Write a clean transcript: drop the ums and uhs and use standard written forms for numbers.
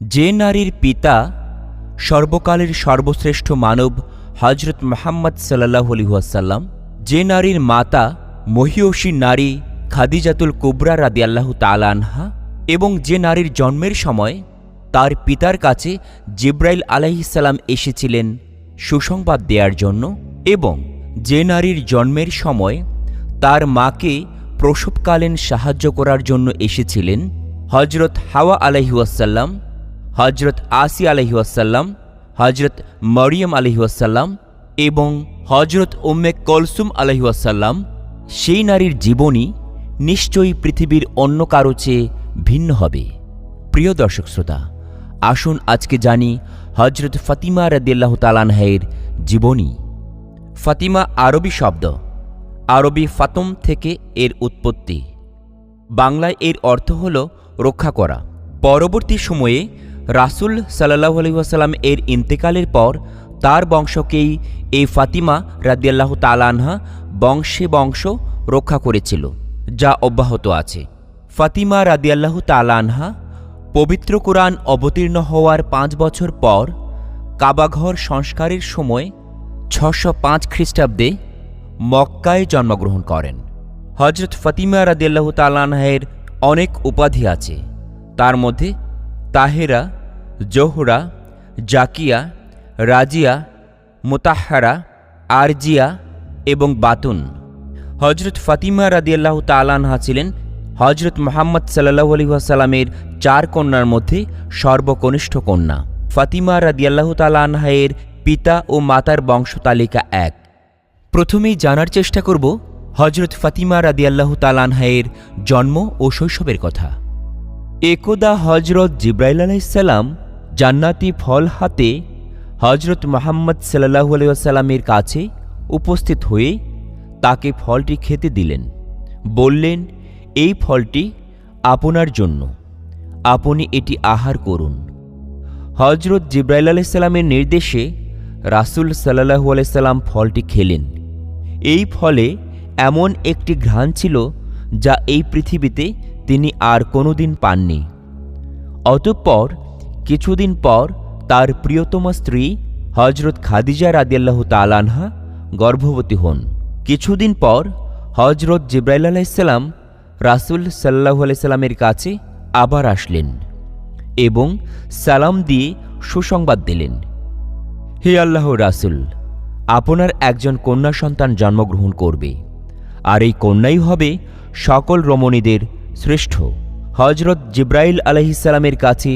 যে নারীর পিতা সর্বকালের সর্বশ্রেষ্ঠ মানব হজরত মুহাম্মদ সাল্লাল্লাহু আলাইহি ওয়াসাল্লাম, যে নারীর মাতা মহিয়সী নারী খাদিজাতুল কুবরা রাদিয়াল্লাহু তাআলা আনহা, এবং যে নারীর জন্মের সময় তার পিতার কাছে জিব্রাইল আলাইহিস সালাম এসেছিলেন সুসংবাদ দেওয়ার জন্য, এবং যে নারীর জন্মের সময় তার মাকে প্রসবকালীন সাহায্য করার জন্য এসেছিলেন হজরত হাওয়া আলাইহি ওয়াসাল্লাম, হজরত আসি আলাইহি ওয়াসাল্লাম, হজরত মরিয়ম আলাইহি ওয়াসাল্লাম এবং হজরত উম্মে কলসুম আলাইহি ওয়াসাল্লাম, সেই নারীর জীবনী নিশ্চয়ই পৃথিবীর অন্য কারো চেয়ে ভিন্ন হবে। প্রিয় দর্শক শ্রোতা, আসুন আজকে জানি হজরত ফাতিমা রাদিয়াল্লাহু তাআলা আনহার জীবনী। ফাতিমা আরবি শব্দ, আরবি ফাতম থেকে এর উৎপত্তি। বাংলায় এর অর্থ হল রক্ষা করা। পরবর্তী সময়ে রাসূল সাল্লাল্লাহু আলাইহি ওয়াসাল্লাম এর ইন্তেকালের পর তার বংশকেই এই ফাতিমা রাদিয়াল্লাহু তাআলা আনহা বংশে বংশ রক্ষা করেছিল, যা অব্যাহত আছে। ফাতিমা রাদিয়াল্লাহু তাআলা আনহা পবিত্র কোরআন অবতীর্ণ হওয়ার 5 বছর পর কাবাঘর সংস্কারের সময় 605 খ্রিস্টাব্দে মক্কায় জন্মগ্রহণ করেন। হজরত ফাতিমা রাদিয়াল্লাহু তাআলা আনহার অনেক উপাধি আছে, তার মধ্যে তাহেরা, জোহরা, জাকিয়া, রাজিয়া, মুতাহহারা, আরজিয়া এবং বাতুন। হজরত ফাতিমা রাদিয়াল্লাহু তাআলা আনহা ছিলেন হজরত মুহাম্মদ সাল্লাল্লাহু আলাইহি ওয়াসাল্লামের 4 কন্যার মধ্যে সর্বকনিষ্ঠ কন্যা। ফাতিমা রাদিয়াল্লাহু তাআলা আনহার পিতা ও মাতার বংশতালিকা 1। প্রথমেই জানার চেষ্টা করব হজরত ফাতিমা রাদিয়াল্লাহু তাআলা আনহার জন্ম ও শৈশবের কথা। একদা হজরত জিব্রাইল আলাইহিস সালাম জান্নাতি ফল হাতে হজরত মুহাম্মদ সাল্লাল্লাহু আলাইহি ওয়াসাল্লামের কাছে উপস্থিত হয়ে তাকে ফলটি খেতে দিলেন। বললেন, এই ফলটি আপনার জন্য, আপনি এটি আহার করুন। হজরত জিব্রাইল আলাইহিস সালামের নির্দেশে রাসূল সাল্লাল্লাহু আলাইহি সাল্লাম ফলটি খেলেন। এই ফলে এমন একটি ঘ্রাণ ছিল যা এই পৃথিবীতে তিনি আর কোনোদিন পাননি। অতঃপর কিছুদিন পর তার প্রিয়তমা স্ত্রী হজরত খাদিজা রাদিয়াল্লাহু তাআলা আনহা গর্ভবতী হন। কিছুদিন পর হজরত জিব্রাইল আলাইহিস সালাম রাসূল সাল্লাল্লাহু আলাইহি সাল্লামের কাছে আবার আসলেন এবং সালাম দিয়ে সুসংবাদ দিলেন, হে আল্লাহর রাসূল, আপনার একজন কন্যা সন্তান জন্মগ্রহণ করবে, আর এই কন্যাই হবে সকল রমণীদের শ্রেষ্ঠ। হজরত জিব্রাইল আলাইহিস সালামের কাছে